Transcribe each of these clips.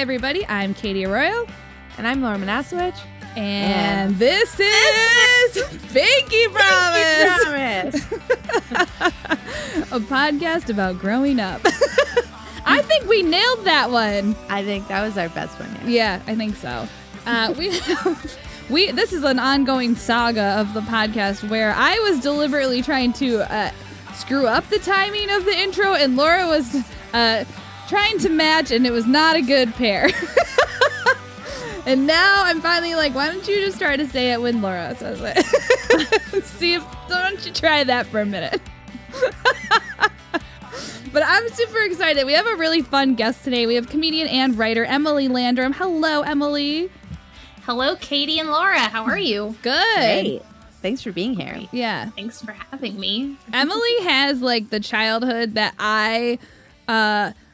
everybody, I'm Katie Arroyo. And I'm Laura Manasowicz. And this is Pinky Promise, a podcast about growing up. I think we nailed that one. I think that was our best one yet. Yeah, I think so. This is an ongoing saga of the podcast where I was deliberately trying to screw up the timing of the intro, and Laura was trying to match, and it was not a good pair. And now I'm finally like, why don't you just try to say it when Laura says it? Why don't you try that for a minute? But I'm super excited. We have a really fun guest today. We have comedian and writer Emily Landrum. Hello, Emily. Hello, Katie and Laura. How are you? Good. Great. Thanks for being here. Yeah. Thanks for having me. Emily has like the childhood that I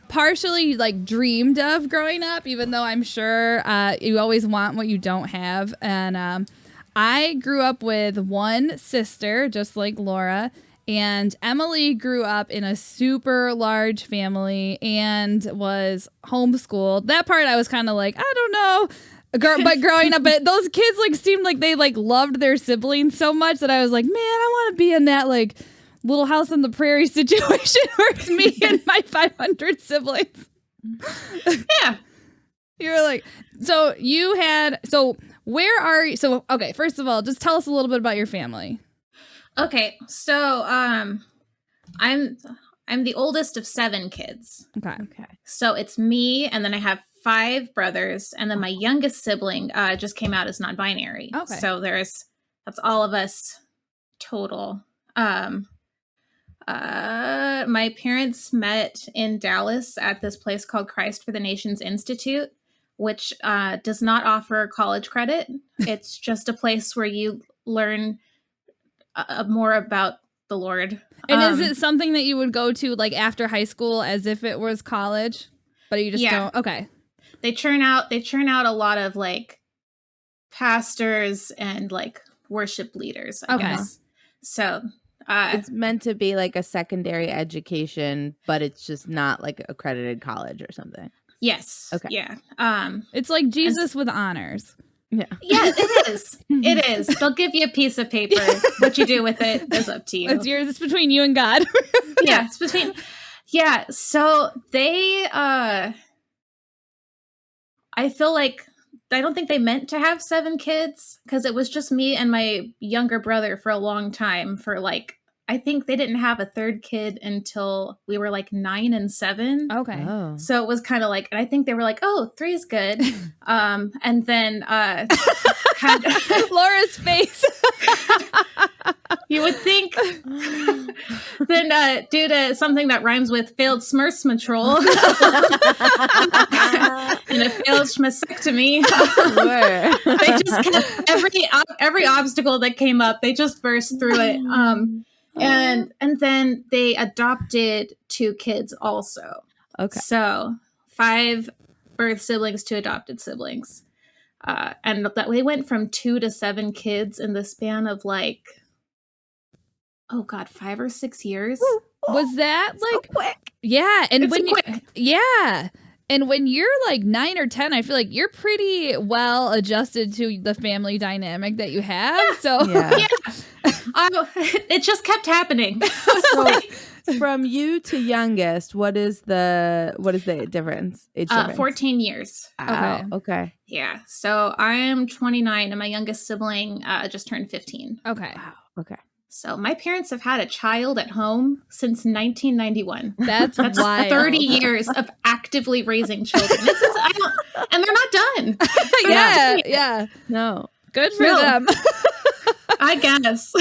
partially like dreamed of growing up, even though I'm sure you always want what you don't have. And I grew up with one sister, just like Laura. And Emily grew up in a super large family and was homeschooled. That part I was kind of like, I don't know. But growing up, but those kids like seemed like they like loved their siblings so much that I was like, man, I want to be in that like Little House on the Prairie situation where it's me and my 500 siblings. Yeah. You were like, where are you? So, okay, first of all, just tell us a little bit about your family. Okay, so I'm the oldest of 7 kids. Okay. So it's me, and then I have 5 brothers, and then my youngest sibling just came out as non-binary. Okay. So that's all of us total. My parents met in Dallas at this place called Christ for the Nations Institute, which does not offer college credit. It's just a place where you learn more about the Lord. And is it something that you would go to like after high school as if it was college, but you just don't? Okay. They churn out a lot of like pastors and like worship leaders, I guess. So it's meant to be like a secondary education, but it's just not like accredited college or something. Yes. Okay. Yeah. It's like Jesus with honors. Yeah, it is. It is. They'll give you a piece of paper. What you do with it is up to you. It's yours. It's between you and God. Yeah, it's between. Yeah. So they. I feel like I don't think they meant to have 7 kids because it was just me and my younger brother for a long time. For like, I think they didn't have a 3rd kid until we were like 9 and 7. Okay. Oh. So it was kind of like, and I think they were like, oh, 3 is good. And then had Laura's face. You would think then due to something that rhymes with failed smersmatrol and a failed schmastectomy, they just kept every obstacle that came up, they just burst through it. And then they adopted 2 kids also. Okay. So 5 birth siblings, 2 adopted siblings. And that we went from 2 to 7 kids in the span of like, oh God, 5 or 6 years. Was that like so quick? Yeah, and It's quick. Yeah. And when you're like 9 or 10, I feel like you're pretty well adjusted to the family dynamic that you have. Yeah. So yeah. It just kept happening. So from you to youngest, what is the difference? Age difference? 14 years. Wow. Okay. Yeah. So I'm 29 and my youngest sibling just turned 15. Okay. Wow. Okay. So my parents have had a child at home since 1991. That's wild. 30 years of actively raising children. And they're not done. Yeah. No. Good for them. I guess.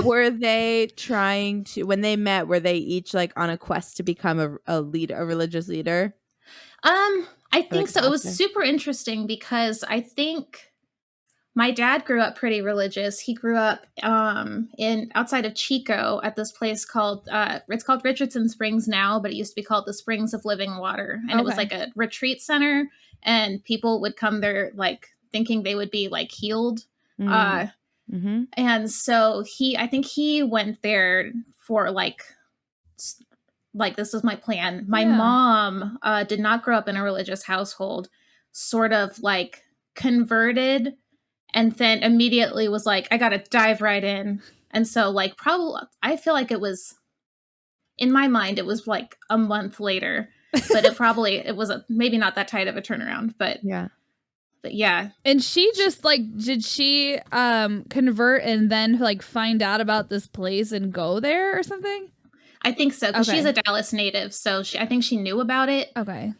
Were they trying to, when they met, were they each like on a quest to become a religious leader? I think so. It was super interesting because I think my dad grew up pretty religious. He grew up outside of Chico at this place called it's called Richardson Springs now, but it used to be called the Springs of Living Water, and it was like a retreat center, and people would come there like thinking they would be like healed. And so I think he went there for like like, this is my plan. My mom did not grow up in a religious household, sort of like converted, and then immediately was like, I got to dive right in. And so like, probably, I feel like it was, in my mind, it was like a month later, but it was maybe not that tight of a turnaround, but yeah. And she just like, did she convert and then like find out about this place and go there or something? I think so, because she's a Dallas native, so I think she knew about it. Okay.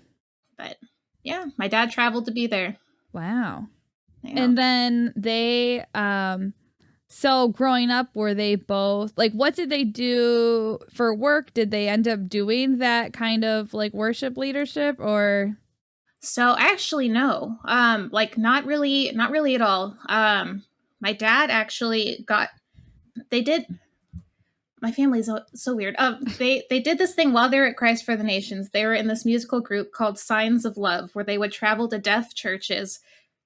But yeah, my dad traveled to be there. Wow. Yeah. And then they, so growing up, were they both, like, what did they do for work? Did they end up doing that kind of like worship leadership or? So actually, no, like not really at all. My dad actually my family's so weird. They did this thing while they were at Christ for the Nations. They were in this musical group called Signs of Love, where they would travel to deaf churches,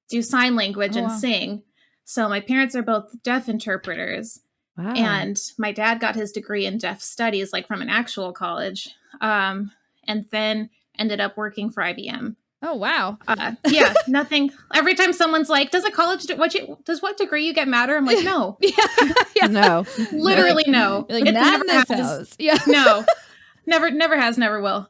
do sign language and sing. So my parents are both deaf interpreters. Wow. And my dad got his degree in deaf studies, like from an actual college, and then ended up working for IBM. Oh, wow. Yeah, nothing. Every time someone's like, does a college, does what degree you get matter? I'm like, no. Yeah. No. Literally no. Like, it not never in this house. Yeah. No. Never has, never will.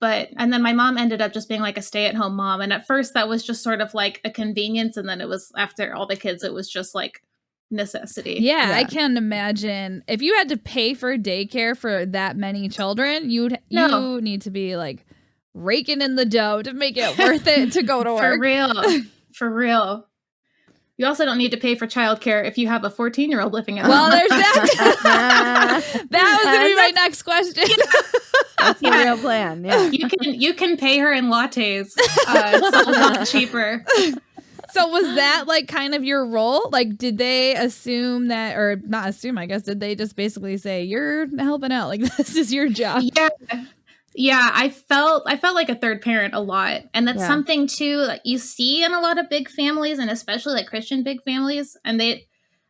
And then my mom ended up just being like a stay-at-home mom. And at first that was just sort of like a convenience. And then it was, after all the kids, it was just like necessity. Yeah, I can't imagine. If you had to pay for daycare for that many children, you need to be like raking in the dough to make it worth it to go to work. For real. You also don't need to pay for childcare if you have a 14-year-old living at home. Well, there's that. That was going to be my next question. That's the real plan. Yeah. You can pay her in lattes. It's a lot cheaper. So was that like kind of your role? Like, did they assume that, or not assume, I guess, did they just basically say, you're helping out, like this is your job? Yeah, I felt like a third parent a lot. And that's something too that you see in a lot of big families, and especially like Christian big families. And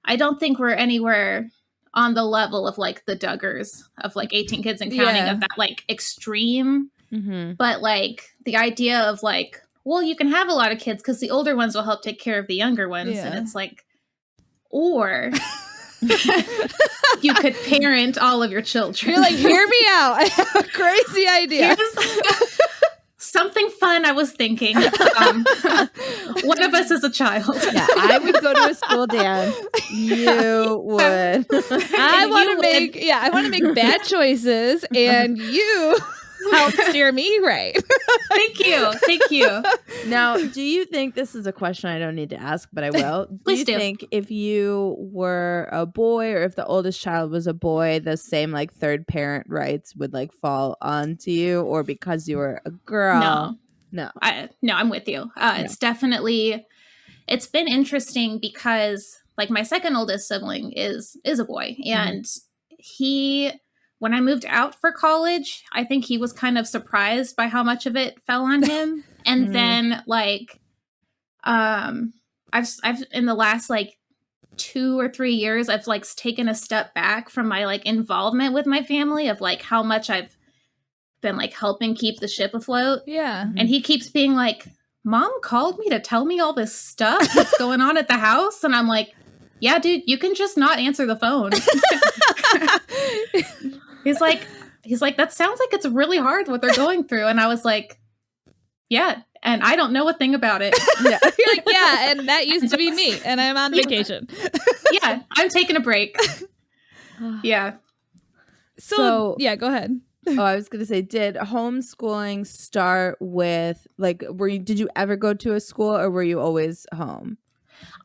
I don't think we're anywhere on the level of like the Duggars of like 18 kids and counting of that like extreme. Mm-hmm. But like the idea of like, well, you can have a lot of kids because the older ones will help take care of the younger ones. Yeah. And it's like, or you could parent all of your children. You're like, hear me out. I have a crazy idea. Something fun I was thinking. One of us is a child. Yeah, I would go to a school dance. You would. I want to make bad choices, and you help steer me right. Thank you. Now, do you think, this is a question I don't need to ask, but I will. Please do you think if you were a boy, or if the oldest child was a boy, the same like third parent rights would like fall onto you, or because you were a girl? No. I'm with you. It's definitely, it's been interesting because like my second oldest sibling is a boy, and when I moved out for college, I think he was kind of surprised by how much of it fell on him. And then like, I've in the last like 2 or 3 years, I've like taken a step back from my like involvement with my family of like how much I've been like helping keep the ship afloat. Yeah. And he keeps being like, Mom called me to tell me all this stuff that's going on at the house. And I'm like, yeah, dude, you can just not answer the phone. He's like, that sounds like it's really hard what they're going through. And I was like, yeah, and I don't know a thing about it. Yeah. You're like, yeah, and that used to be me, and I'm on vacation. Yeah, I'm taking a break. Yeah. So yeah, go ahead. Oh, I was going to say, did homeschooling start with, like, did you ever go to a school, or were you always home?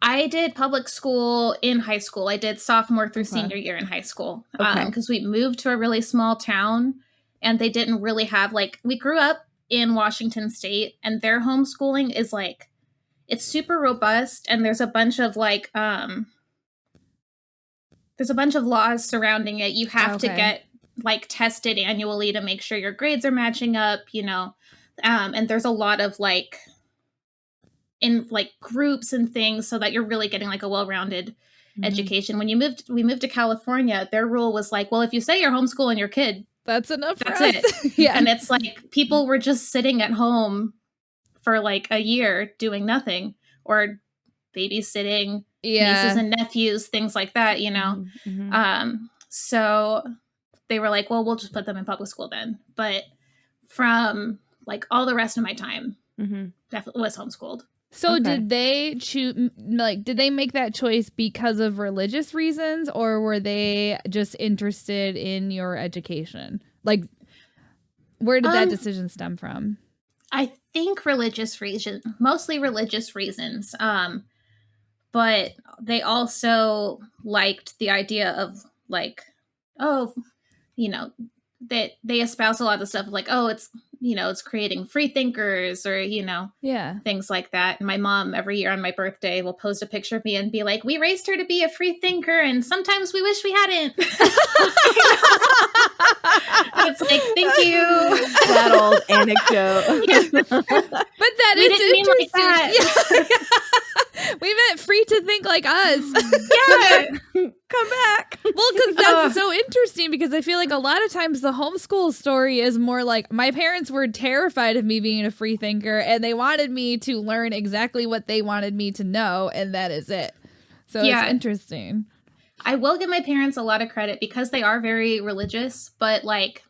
I did public school in high school. I did sophomore through senior year in high school because we moved to a really small town, and they didn't really have we grew up in Washington State, and their homeschooling is like, it's super robust, and there's a bunch of laws surrounding it. You have to get tested annually to make sure your grades are matching up, and there's a lot of in groups and things so that you're really getting a well-rounded education. When we moved to California, their rule was well, if you say you're homeschooling your kid, That's enough for That's us. it. Yeah. And it's like people were just sitting at home for like a year doing nothing, or babysitting nieces and nephews, things like that, you know? So they were like, well, we'll just put them in public school then. But from like all the rest of my time, definitely was homeschooled. So did they choose, like, did they make that choice because of religious reasons, or were they just interested in your education? Like, where did that decision stem from? I think mostly religious reasons. But they also liked the idea of like, oh, you know, that they espouse a lot of stuff like, oh, it's, you know, it's creating free thinkers, or, you know, things like that. And my mom every year on my birthday will post a picture of me and be like, we raised her to be a free thinker, and sometimes we wish we hadn't. It's like, thank you. That old anecdote. But that we is didn't mean like interesting. that. We meant free to think like us. Yeah. Come back. Well, because that's so interesting, because I feel like a lot of times the homeschool story is more like my parents were terrified of me being a free thinker, and they wanted me to learn exactly what they wanted me to know, and that is it. So it's interesting. I will give my parents a lot of credit because they are very religious, but like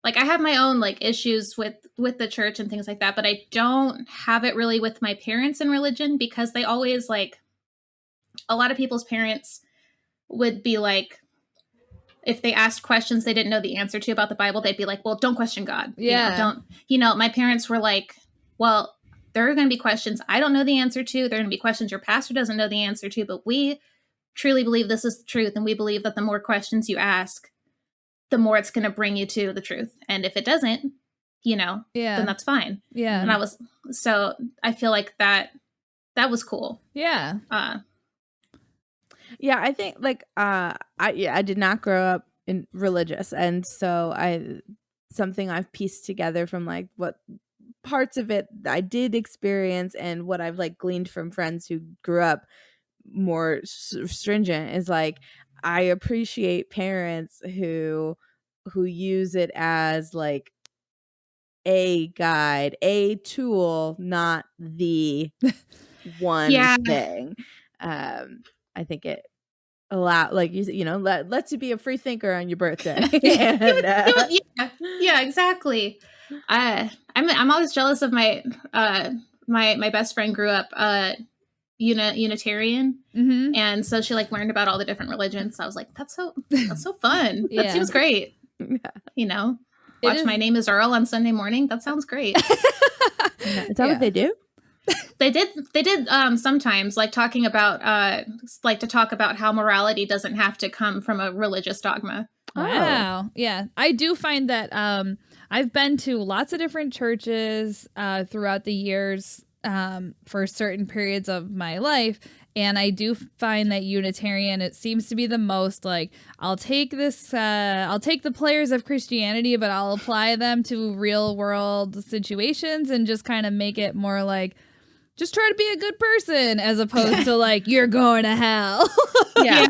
I have my own like issues with the church and things like that, but I don't have it really with my parents in religion, because they always like, a lot of people's parents would be like, if they asked questions they didn't know the answer to about the Bible, they'd be like, well, don't question God. Yeah. My parents were like, well, there are going to be questions I don't know the answer to. There are going to be questions your pastor doesn't know the answer to, but we truly believe this is the truth. And we believe that the more questions you ask, the more it's going to bring you to the truth. And if it doesn't, then that's fine. Yeah. And I feel like that was cool. Yeah. Yeah, I think like I did not grow up in religious, and so something I've pieced together from like what parts of it I did experience and what I've like gleaned from friends who grew up more stringent is like, I appreciate parents who use it as like a guide, a tool, not the one thing. I think it like lets you be a free thinker on your birthday. And, yeah, exactly. I'm always jealous of my my best friend grew up Unitarian, and so she like learned about all the different religions. So I was like, that's so fun. That seems great. Watch My Name is Earl on Sunday morning. That sounds great. Is that what they do? They did sometimes, like talking about to talk about how morality doesn't have to come from a religious dogma. Wow. Yeah. I do find that I've been to lots of different churches throughout the years for certain periods of my life. And I do find that Unitarian, it seems to be the most like, I'll take the players of Christianity, but I'll apply them to real world situations and just kind of make it more like, just try to be a good person, as opposed to like, you're going to hell. Yeah.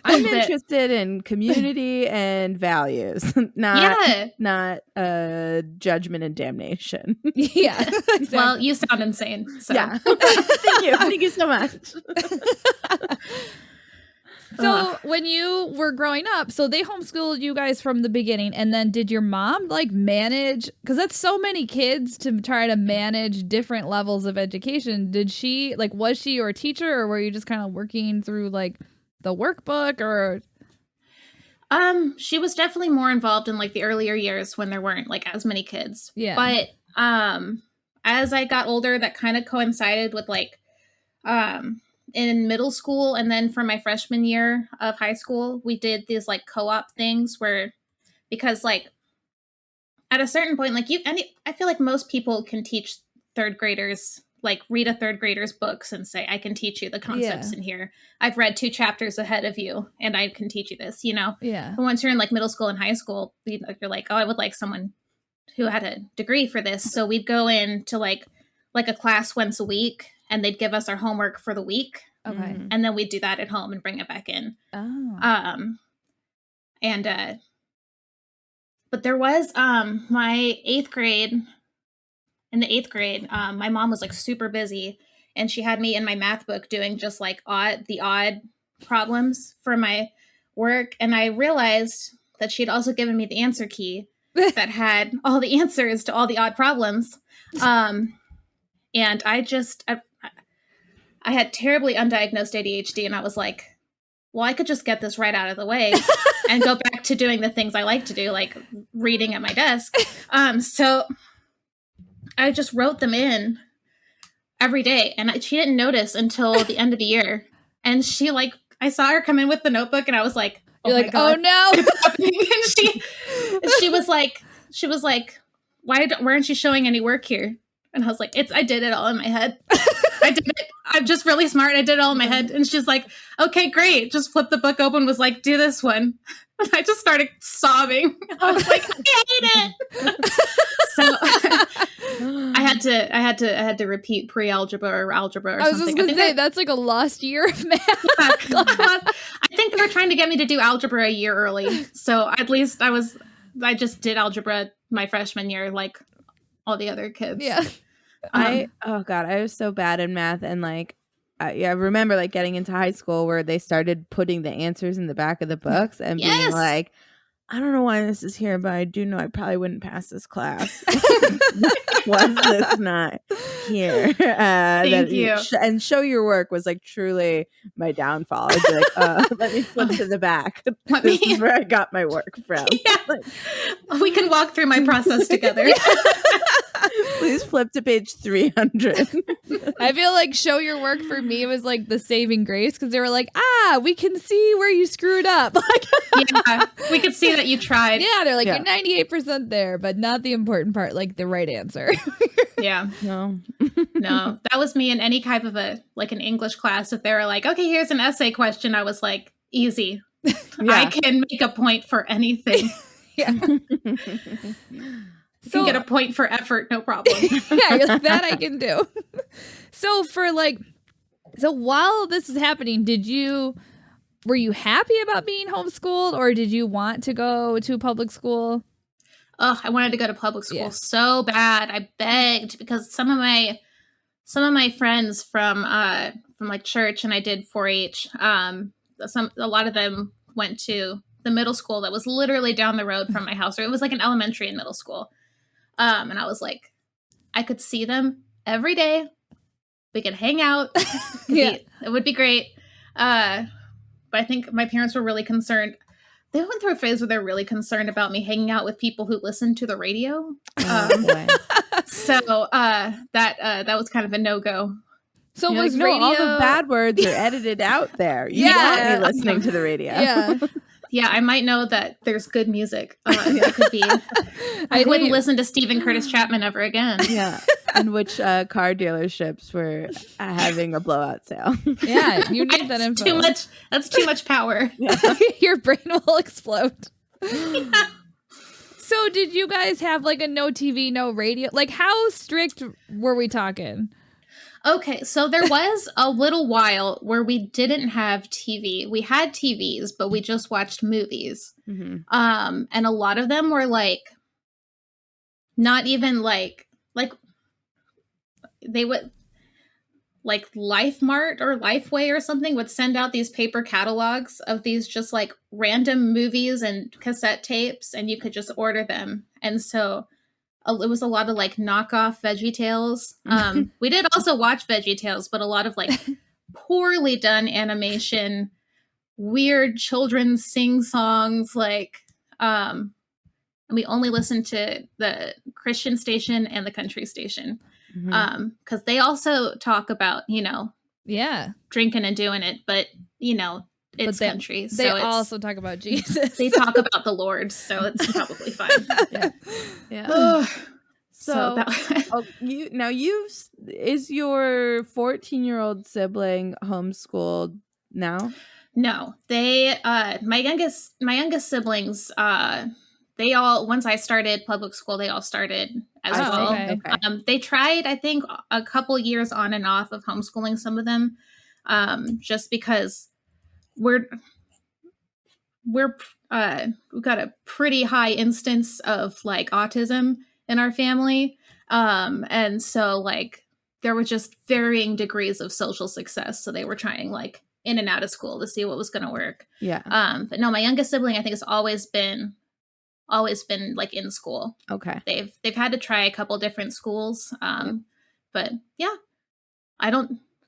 I'm interested in community and values, not judgment and damnation. Yeah. Exactly. Well, you sound insane. So. Yeah. Thank you so much. So when you were growing up, so they homeschooled you guys from the beginning, and then did your mom like manage, because that's so many kids to try to manage different levels of education. Did she like, was she your teacher, or were you just kind of working through like the workbook, or? She was definitely more involved in like the earlier years when there weren't like as many kids. Yeah. But as I got older, that kind of coincided with like in middle school, and then for my freshman year of high school, we did these like co-op things where, because like at a certain point, like I feel like most people can teach third graders, like read a third grader's books and say, I can teach you the concepts in here. I've read 2 chapters ahead of you and I can teach you this, Yeah. But once you're in like middle school and high school, you're like, oh, I would like someone who had a degree for this. So we'd go into like a class once a week, and they'd give us our homework for the week. Okay. And then we'd do that at home and bring it back in. Oh. And But there was my 8th grade. In the 8th grade, my mom was like super busy, and she had me in my math book doing just like the odd problems for my work. And I realized that she had also given me the answer key that had all the answers to all the odd problems. And I had terribly undiagnosed ADHD, and I was like, well, I could just get this right out of the way and go back to doing the things I like to do, like reading at my desk. So I just wrote them in every day, and she didn't notice until the end of the year. And she I saw her come in with the notebook, and I was like, "Oh my God, oh no!" It's happening. And she was like, "Why aren't you showing any work here?" And I was like, I did it all in my head. I did it. I'm just really smart. I did it all in my head. And she's like, okay, great. Just flipped the book open, was like, do this one. And I just started sobbing. I was like, I hate it. So I had to repeat pre-algebra or algebra or something. I was just going to say, that's like a lost year of math. I think they were trying to get me to do algebra a year early. So at least I just did algebra my freshman year, like all the other kids. Yeah. I was so bad in math, and I remember like getting into high school where they started putting the answers in the back of the books and being like, I don't know why this is here, but I do know I probably wouldn't pass this class. Was this not here? Thank you. And show your work was like truly my downfall. I'd be like, let me flip to the back. This is where I got my work from. Yeah. We can walk through my process together. Please flip to page 300. I feel like show your work for me was like the saving grace, because they were like, we can see where you screwed up. Yeah, we could see that you tried. Yeah, they're like, you're 98% there, but not the important part, like the right answer. Yeah. No, that was me in any type of an English class. If they were like, okay, here's an essay question, I was like, easy. Yeah. I can make a point for anything. Yeah. You can get a point for effort, no problem. Yeah, that I can do. So while this is happening, were you happy about being homeschooled, or did you want to go to public school? Oh, I wanted to go to public school so bad. I begged, because some of my friends from like church, and I did 4-H. A lot of them went to the middle school that was literally down the road from my house, or it was like an elementary and middle school. And I was like, I could see them every day. We could hang out. It would be great. But I think my parents were really concerned. They went through a phase where they're really concerned about me hanging out with people who listen to the radio. So that was kind of a no-go. So was radio... all the bad words are edited out there. You want me listening to the radio. Yeah. Yeah, I might know that there's good music. That could be. I wouldn't listen to Stephen Curtis Chapman ever again. Yeah, and which car dealerships were having a blowout sale. Yeah, you need that info. That's too much power. Yeah. Your brain will explode. Yeah. So did you guys have like a no TV, no radio? Like how strict were we talking? Okay, so there was a little while where we didn't have TV. We had TVs, but we just watched movies. Mm-hmm. And a lot of them were like, not even like they would, like Life Mart or Lifeway or something would send out these paper catalogs of these just like random movies and cassette tapes, and you could just order them. And so it was a lot of like knockoff VeggieTales. We did also watch VeggieTales, but a lot of like poorly done animation, weird children sing songs. Like, and we only listened to the Christian station and the country station, because they also talk about, drinking and doing it, but it's country. They also talk about Jesus. They talk about the Lord, so it's probably fine. Yeah. Is your 14-year-old sibling homeschooled now? No, they my youngest siblings, they all, once I started public school, they all started as well. Okay. They tried, I think, a couple years on and off of homeschooling some of them, just because we're we've got a pretty high instance of like autism in our family. And so like there were just varying degrees of social success. So they were trying like in and out of school to see what was going to work. Yeah. But no, my youngest sibling, I think, has always been like in school. Okay. They've had to try a couple different schools. But yeah,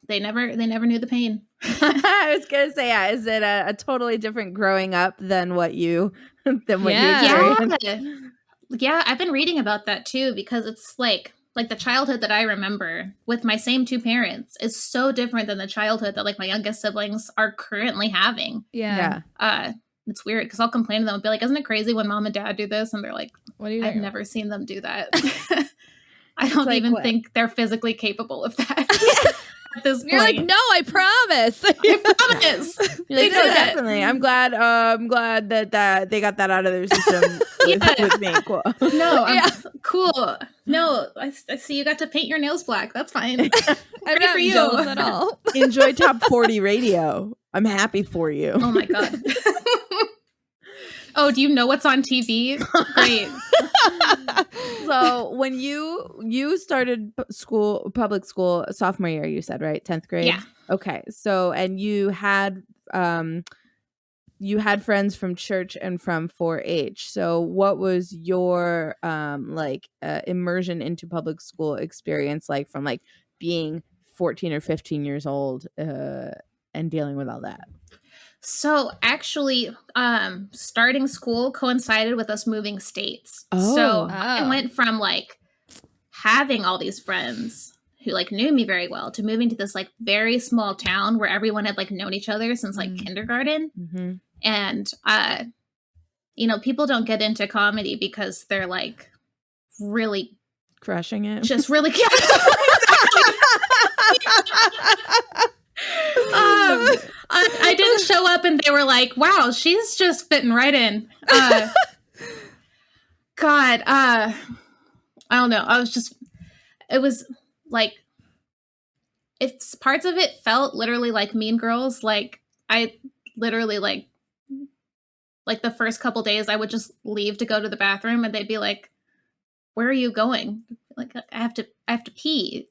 they never knew the pain. I was gonna say, yeah, is it a totally different growing up than what you Yeah. experienced? Yeah, I've been reading about that too, because it's like the childhood that I remember with my same two parents is so different than the childhood that like my youngest siblings are currently having. Yeah. It's weird because I'll complain to them and be like, isn't it crazy when mom and dad do this? And they're like, What do you I've think? never seen them do that. I don't even think they're physically capable of that. At this point. You're like, no, I promise. I promise. You're like, no, definitely. I'm glad that they got that out of their system with me. Cool. No, cool. No, I see you got to paint your nails black. That's fine. I'm not jealous at all. Enjoy Top 40 radio. I'm happy for you. Oh my God. Oh, do you know what's on TV? Great. So when you started public school sophomore year, you said, right? 10th grade? Yeah. Okay. So, and you had friends from church and from 4-H. So what was your immersion into public school experience like from like being 14 or 15 years old and dealing with all that? So actually, starting school coincided with us moving states. Oh. So I went from like having all these friends who like knew me very well to moving to this like very small town where everyone had like known each other since like kindergarten. Mm-hmm. And, people don't get into comedy because they're like really crushing it. Just really. I didn't show up and they were like, wow, she's just fitting right in. God, I don't know. It was like, it's parts of it felt literally like Mean Girls. Like I literally like the first couple days I would just leave to go to the bathroom and they'd be like, where are you going? Like, I have to pee.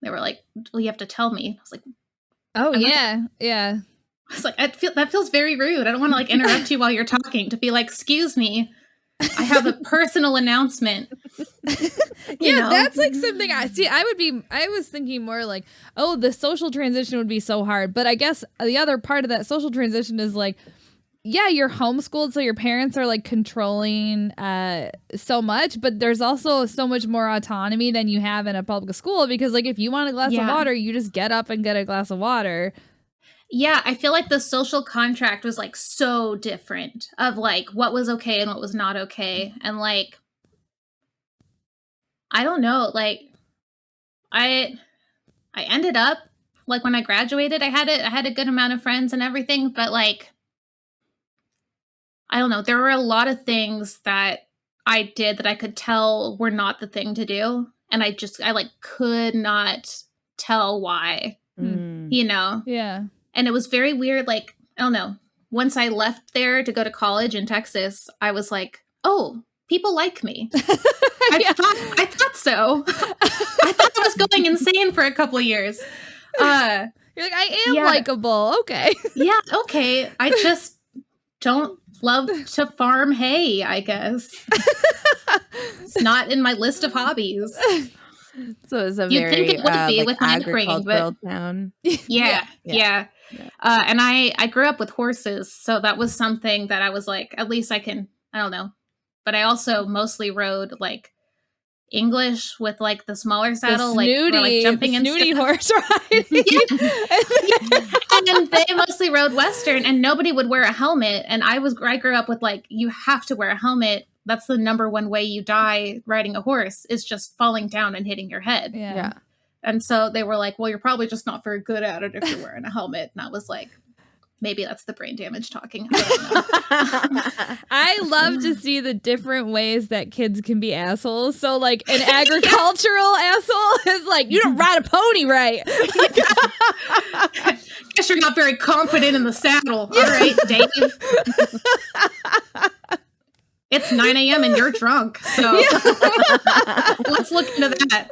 They were like, well, you have to tell me. I was like, oh, yeah. Yeah. I was like, that feels very rude. I don't want to like interrupt you while you're talking to be like, excuse me, I have a personal announcement. That's like something I was thinking more like, oh, the social transition would be so hard. But I guess the other part of that social transition is like, yeah, you're homeschooled, so your parents are like controlling so much, but there's also so much more autonomy than you have in a public school because like if you want a glass of water, you just get up and get a glass of water. Yeah, I feel like the social contract was like so different of like what was okay and what was not okay. And like, I don't know, like I ended up like when I graduated, I had a good amount of friends and everything, but like, I don't know, there were a lot of things that I did that I could tell were not the thing to do. And I like could not tell why, Yeah. And it was very weird. Like, I don't know. Once I left there to go to college in Texas, I was like, oh, people like me. I thought so. I thought I was going insane for a couple of years. You're like, I am likable. Okay. Yeah. Okay. I just don't love to farm hay, I guess. It's not in my list of hobbies. So it's a You'd think it would be like with my upbringing, but town. Yeah. And I grew up with horses, so that was something that I was like, at least I can, I don't know. But I also mostly rode like English with like the smaller saddle, snooty, like for, like jumping and snooty horse ride. And they mostly rode Western, and nobody would wear a helmet. And I grew up with like, you have to wear a helmet. That's the number one way you die riding a horse is just falling down and hitting your head. Yeah. And so they were like, well, you're probably just not very good at it if you're wearing a helmet. And I was like, maybe that's the brain damage talking. I don't know. I love to see the different ways that kids can be assholes. So like an agricultural asshole is like, you don't ride a pony right. Guess you're not very confident in the saddle. All right, Dave. It's 9 a.m. and you're drunk. So let's look into that.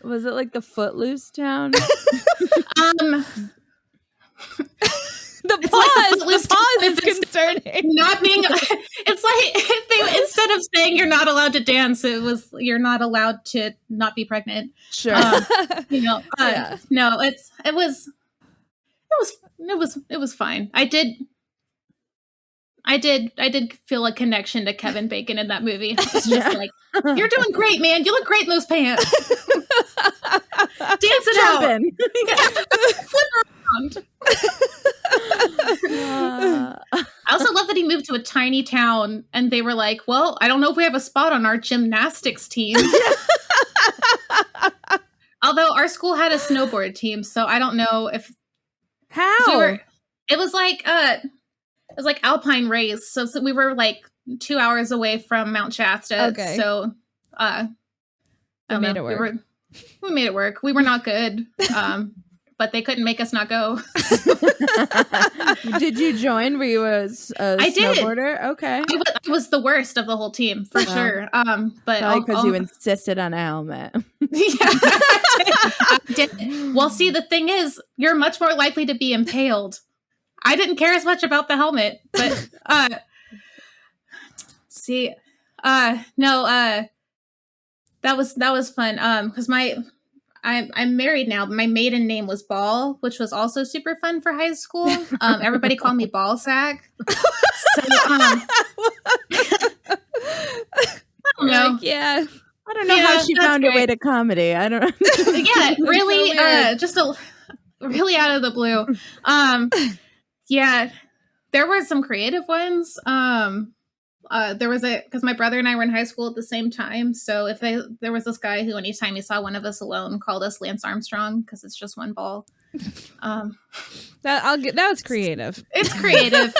Was it like the Footloose town? The pause is concerning. Not being, it's like if they, instead of saying you're not allowed to dance, it was you're not allowed to not be pregnant. Sure. No, it was fine. I did feel a connection to Kevin Bacon in that movie. It's just like, you're doing great, man. You look great in those pants. Dance it out. Flip around. I also love that he moved to a tiny town and they were like, well, I don't know if we have a spot on our gymnastics team. Although our school had a snowboard team, so I don't know if it was like Alpine Race. So we were like 2 hours away from Mount Shasta. Okay. So we made it work. We made it work. We were not good. But they couldn't make us not go. Did you join? Were you a snowboarder? Okay. I was the worst of the whole team, for sure. But because you insisted on a helmet. Yeah. I did. Well, see, the thing is, you're much more likely to be impaled. I didn't care as much about the helmet, but that was fun. Because I'm married now, but my maiden name was Ball, which was also super fun for high school. Everybody called me Ball Sack. So, I don't know. Like, yeah. I don't know how she found her way to comedy. I don't know. Yeah, really, really out of the blue. Yeah, there were some creative ones. There was because my brother and I were in high school at the same time. So there was this guy who anytime he saw one of us alone called us Lance Armstrong because it's just one ball. That was creative. It's creative.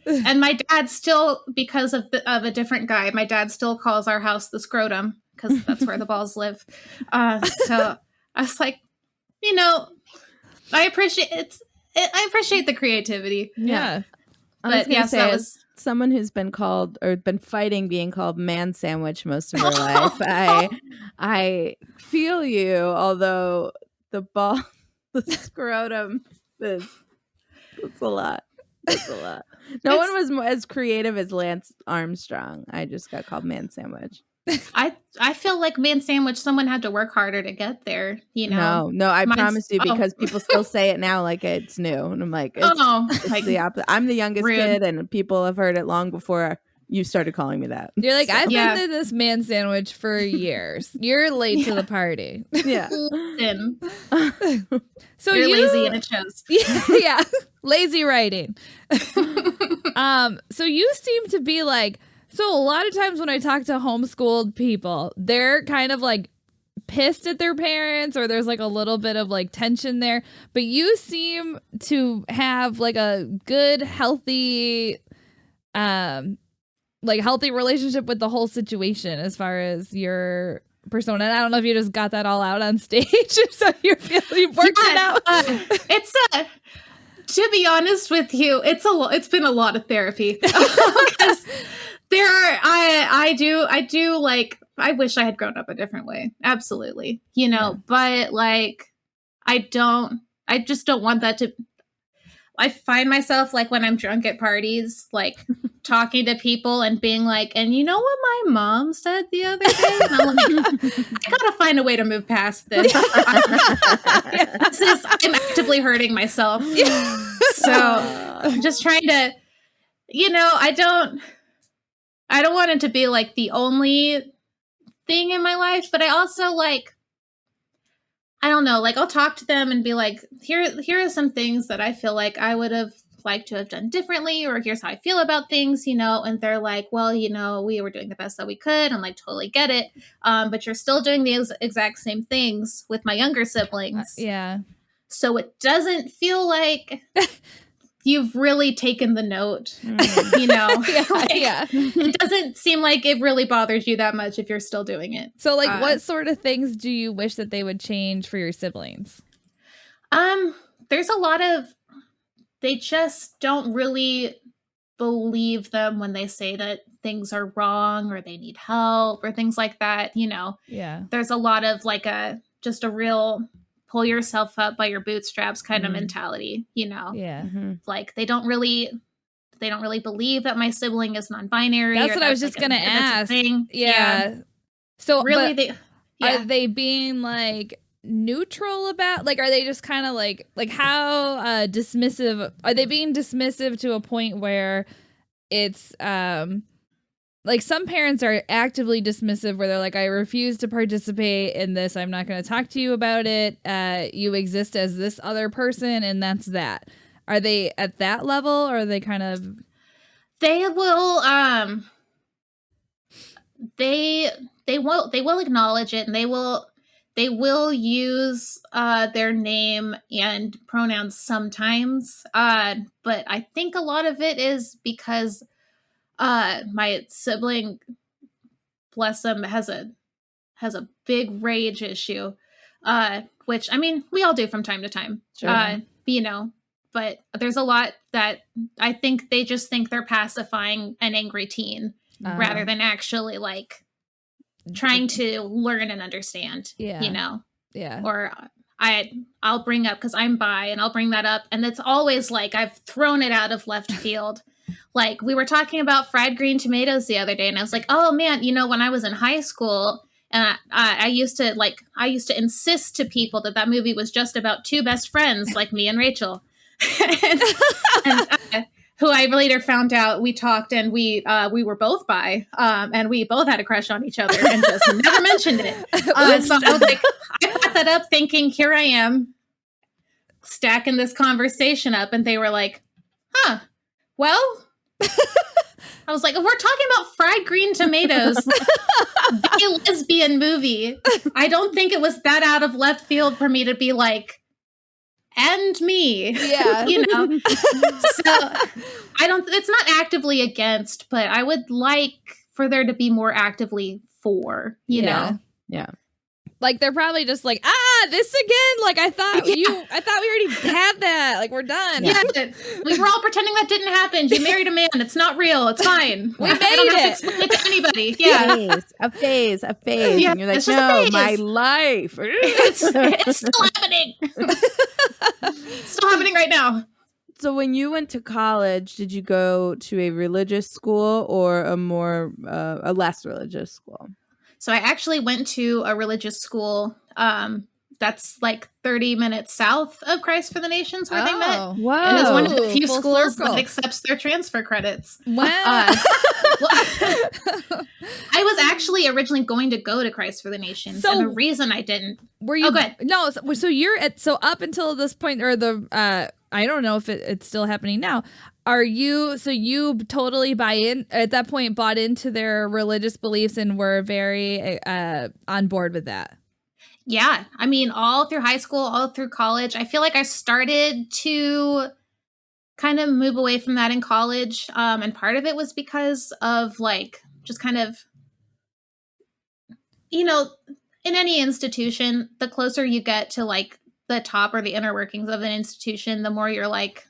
And my dad still, because of a different guy, my dad still calls our house the Scrotum because that's where the balls live. So I was like, I appreciate the creativity. Yeah. But yes, that was someone who's been called or been fighting being called man sandwich most of her life. I feel you, although the scrotum is a lot. It's a lot. No one was as creative as Lance Armstrong. I just got called man sandwich. I feel like man sandwich, someone had to work harder to get there, No, I promise you, because people still say it now like it's new. And I'm like, it's like the opposite. I'm the youngest kid and people have heard it long before you started calling me that. You're like, I've been to this man sandwich for years. You're late to the party. Yeah. So you're lazy and it shows. Yeah. Lazy writing. So you seem to be like, so a lot of times when I talk to homeschooled people, they're kind of like pissed at their parents or there's like a little bit of like tension there. But you seem to have like a good, healthy relationship with the whole situation as far as your persona. And I don't know if you just got that all out on stage or so you worked it out. It's to be honest with you, it's been a lot of therapy. Because I do like, I wish I had grown up a different way. Absolutely. But like, I just don't want that to, I find myself like when I'm drunk at parties, like talking to people and being like, and you know what my mom said the other day? And I'm like, I gotta find a way to move past this. I'm actively hurting myself. So I'm just trying to, I don't want it to be like the only thing in my life, but I also like, I don't know, like I'll talk to them and be like, here are some things that I feel like I would have liked to have done differently, or here's how I feel about things, and they're like, well, we were doing the best that we could. I'm like, totally get it. But you're still doing the exact same things with my younger siblings. Yeah. So it doesn't feel like you've really taken the note, It doesn't seem like it really bothers you that much if you're still doing it. So like what sort of things do you wish that they would change for your siblings? There's a lot of they just don't really believe them when they say that things are wrong or they need help or things like that. Yeah. There's a lot of like just a real pull yourself up by your bootstraps kind of mentality, Yeah. Mm-hmm. like they don't really believe that my sibling is non-binary. That's or what I was that's, just like, gonna that's a ask. thing. Yeah. So Really, are they being like neutral about, like, are they just kind of like how dismissive are they being dismissive to a point where it's like some parents are actively dismissive where they're like, I refuse to participate in this, I'm not going to talk to you about it, you exist as this other person and that's that. Are they at that level, or are they kind of they will they will acknowledge it, and they will use their name and pronouns sometimes, but I think a lot of it is because my sibling, bless him, has a big rage issue, which I mean we all do from time to time. Sure. But there's a lot that I think they just think they're pacifying an angry teen rather than actually like trying to learn and understand. Yeah. Or I'll bring up, because I'm bi, and I'll bring that up, and it's always like I've thrown it out of left field. Like, we were talking about fried green tomatoes the other day, and I was like, oh man, when I was in high school, and I used to insist to people that movie was just about two best friends like me and Rachel. and who I later found out, we talked, and we were both bi, and we both had a crush on each other and just never mentioned it. So I was like, I brought that up thinking, here I am stacking this conversation up, and they were like, huh, well, I was like, we're talking about fried green tomatoes, the lesbian movie. I don't think it was that out of left field for me to be like, and me. Yeah. So it's not actively against, but I would like for there to be more actively for, you know. Yeah. Like, they're probably just like, this again. Like, I thought we already had that. Like, we're done. Yeah. We were all pretending that didn't happen. You married a man. It's not real. It's fine. We made I don't have to it. explain it to anybody. Yeah. A phase. Yeah, And you're like, it's just a no, phase. my life. It's still happening. Still happening right now. So when you went to college, did you go to a religious school or a less religious school? So I actually went to a religious school that's like 30 minutes south of Christ for the Nations, where they met. Wow. And it's one of the few Full schools circle. that accepts their transfer credits. Wow. I was actually originally going to go to Christ for the Nations, and the reason I didn't. Were you? Oh, go ahead. No. So you're up until this point, or I don't know if it's still happening now. Are you? So you totally at that point bought into their religious beliefs and were very on board with that. Yeah, I mean, all through high school, all through college, I feel like I started to kind of move away from that in college, and part of it was because of like just kind of, in any institution, the closer you get to like the top or the inner workings of an institution, the more you're like,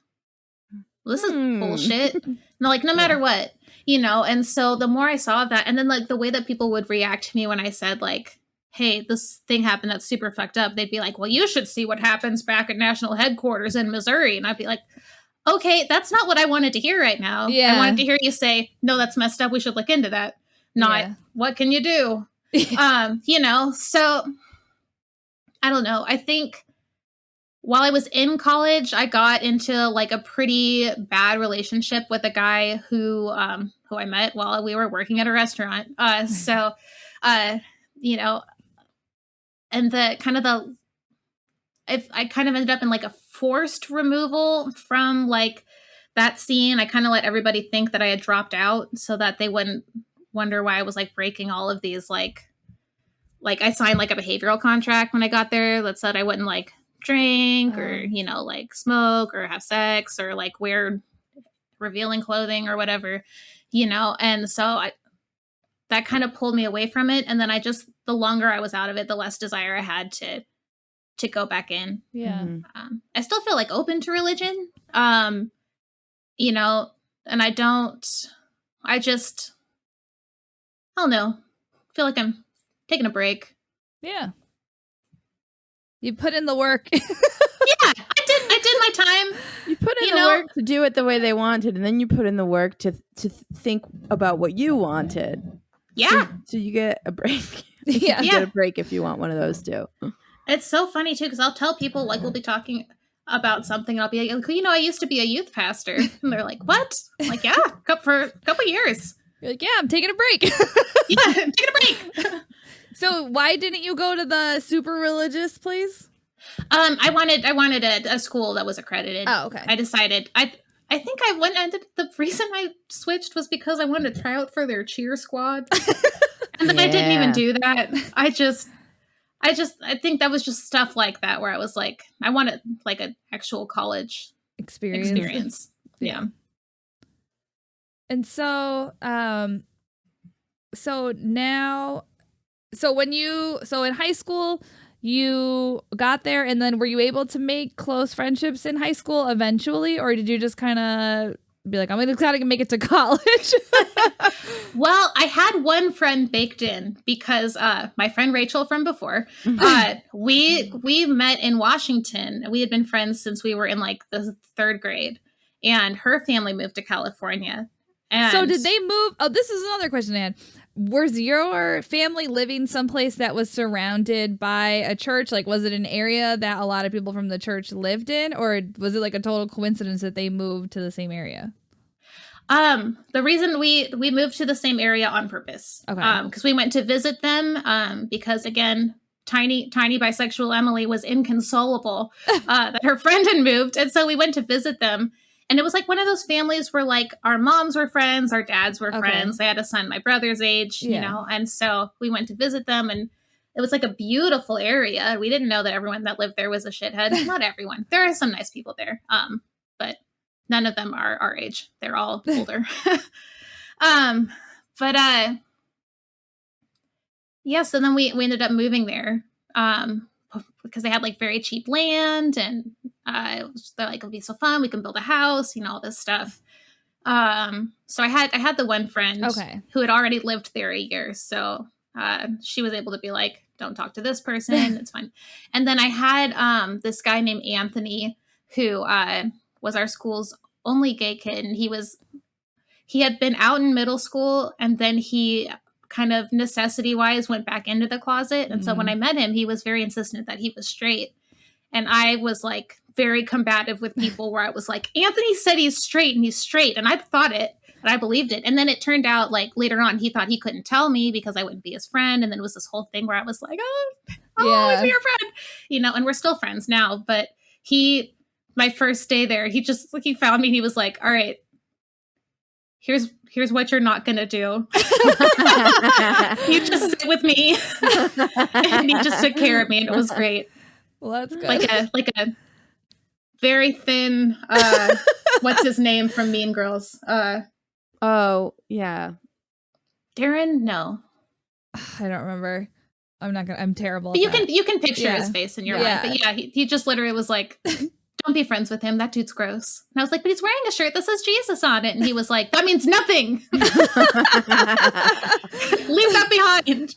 this is bullshit. No matter what, and so the more I saw that, and then like the way that people would react to me when I said like, hey, this thing happened that's super fucked up, they'd be like, well, you should see what happens back at national headquarters in Missouri. And I'd be like, okay, that's not what I wanted to hear right now. Yeah. I wanted to hear you say, no, that's messed up, we should look into that. Not, what can you do? So I don't know. I think while I was in college, I got into like a pretty bad relationship with a guy who I met while we were working at a restaurant. And I kind of ended up in like a forced removal from like that scene. I kind of let everybody think that I had dropped out so that they wouldn't wonder why I was like breaking all of these like I signed like a behavioral contract when I got there that said I wouldn't like drink or like smoke or have sex or like wear revealing clothing or whatever, and so that kind of pulled me away from it. And then the longer I was out of it, the less desire I had to to go back in. Yeah. I still feel like open to religion, you know, and I don't know. I feel like I'm taking a break. Yeah. You put in the work. Yeah, I did my time. You put in the work to do it the way they wanted, and then you put in the work to think about what you wanted. Yeah. So you get a break. Yeah. You get a break if you want one of those too. It's so funny too, because I'll tell people, like, we'll be talking about something and I'll be like, I used to be a youth pastor. And they're like, what? I'm like, yeah, for a couple years. You're like, yeah, I'm taking a break. Yeah, I'm taking a break. So why didn't you go to the super religious place? I wanted a school that was accredited. Oh, okay. I decided I think I went and the reason I switched was because I wanted to try out for their cheer squad. And then I didn't even do that. I think that was just stuff like that where I was like, I wanted like an actual college experience. Yeah. And so so in high school you got there, and then were you able to make close friendships in high school eventually, or did you just kind of be like, I'm gonna try to make it to college? Well, I had one friend baked in because my friend Rachel from before, we met in Washington. We had been friends since we were in like the 3rd grade, and her family moved to California. And so did they move? Oh, this is another question I had. Was your family living someplace that was surrounded by a church? Like, was it an area that a lot of people from the church lived in, or was it like a total coincidence that they moved to the same area? The reason we moved to the same area on purpose. Okay. Because we went to visit them. Because again, tiny bisexual Emily was inconsolable that her friend had moved, and so we went to visit them. And it was like one of those families where like our moms were friends, our dads were friends. They had a son my brother's age, you know, and so we went to visit them, and it was like a beautiful area. We didn't know that everyone that lived there was a shithead. Not everyone. There are some nice people there, but none of them are our age. They're all older. Yeah. So then we ended up moving there because they had like very cheap land, and they're like, it'll be so fun. We can build a house, you know, all this stuff. So I had the one friend who had already lived there a year. So she was able to be like, don't talk to this person. It's fine. And then I had this guy named Anthony who was our school's only gay kid. And he had been out in middle school, and then he kind of necessity wise went back into the closet. And so when I met him, he was very insistent that he was straight. And I was like very combative with people where I was like, Anthony said he's straight and he's straight. And I thought it, and I believed it. And then it turned out like later on, he thought he couldn't tell me because I wouldn't be his friend. And then it was this whole thing where I was like, I'll always be your friend, you know, and we're still friends now. But my first day there, he found me and he was like, all right, here's what you're not going to do. You just sit with me. And he just took care of me, and it was great. Well, that's good. Like a very thin, what's his name from Mean Girls? Oh, yeah. Darren? No. I don't remember. I'm terrible. But you can picture his face in your mind. But yeah, he just literally was like, don't be friends with him. That dude's gross. And I was like, but he's wearing a shirt that says Jesus on it. And he was like, that means nothing. Leave that behind.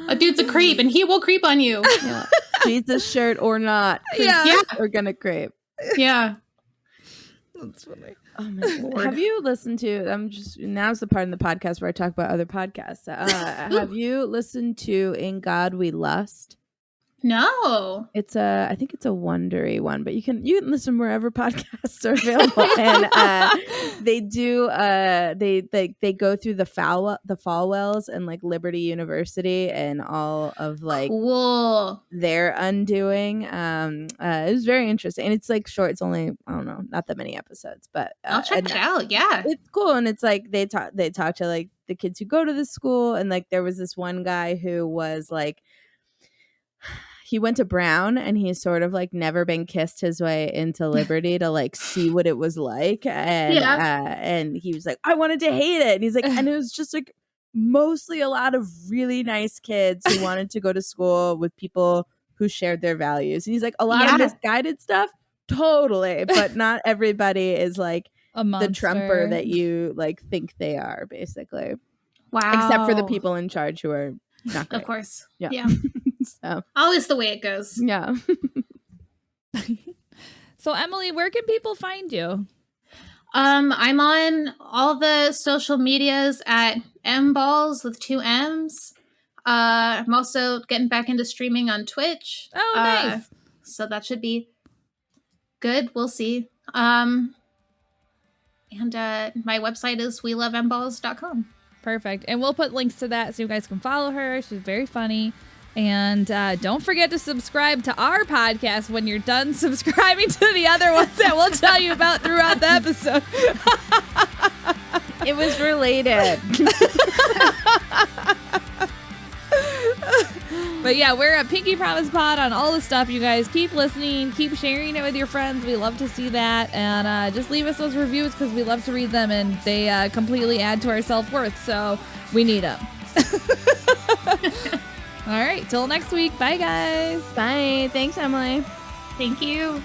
A dude's a creep, and he will creep on you. Yeah. Jesus shirt or not. Yeah. We're going to creep. Yeah. That's funny. Oh my Lord. Have you listened to, now's the part in the podcast where I talk about other podcasts. Have you listened to In God We Lust? No. I think it's a Wondery one, but you can listen wherever podcasts are available. And they do they go through the Falwells and like Liberty University and all of like their undoing. It was very interesting, and it's like short. It's only, I don't know, not that many episodes, but I'll check it out. Yeah, it's cool. And it's like they talk to like the kids who go to the school, and like there was this one guy who was like, he went to Brown, and he's sort of like never been kissed his way into Liberty to like see what it was like. And and he was like, I wanted to hate it. And he's like, and it was just like mostly a lot of really nice kids who wanted to go to school with people who shared their values. And he's like, a lot of misguided stuff, totally, but not everybody is like the Trumper that you like think they are, basically. Wow. Except for the people in charge who are not great. Of course. Yeah. So always the way it goes. Yeah. So Emily, where can people find you? I'm on all the social medias at mballs with 2 M's. I'm also getting back into streaming on Twitch. Oh, nice. So that should be good. We'll see. And my website is welovemballs.com. Perfect. And we'll put links to that so you guys can follow her. She's very funny. And don't forget to subscribe to our podcast when you're done subscribing to the other ones that we'll tell you about throughout the episode. It was related. But yeah, we're at Pinky Promise Pod on all the stuff, you guys. Keep listening. Keep sharing it with your friends. We love to see that. And just leave us those reviews because we love to read them. And they completely add to our self-worth. So we need them. All right. Till next week. Bye, guys. Bye. Thanks, Emily. Thank you.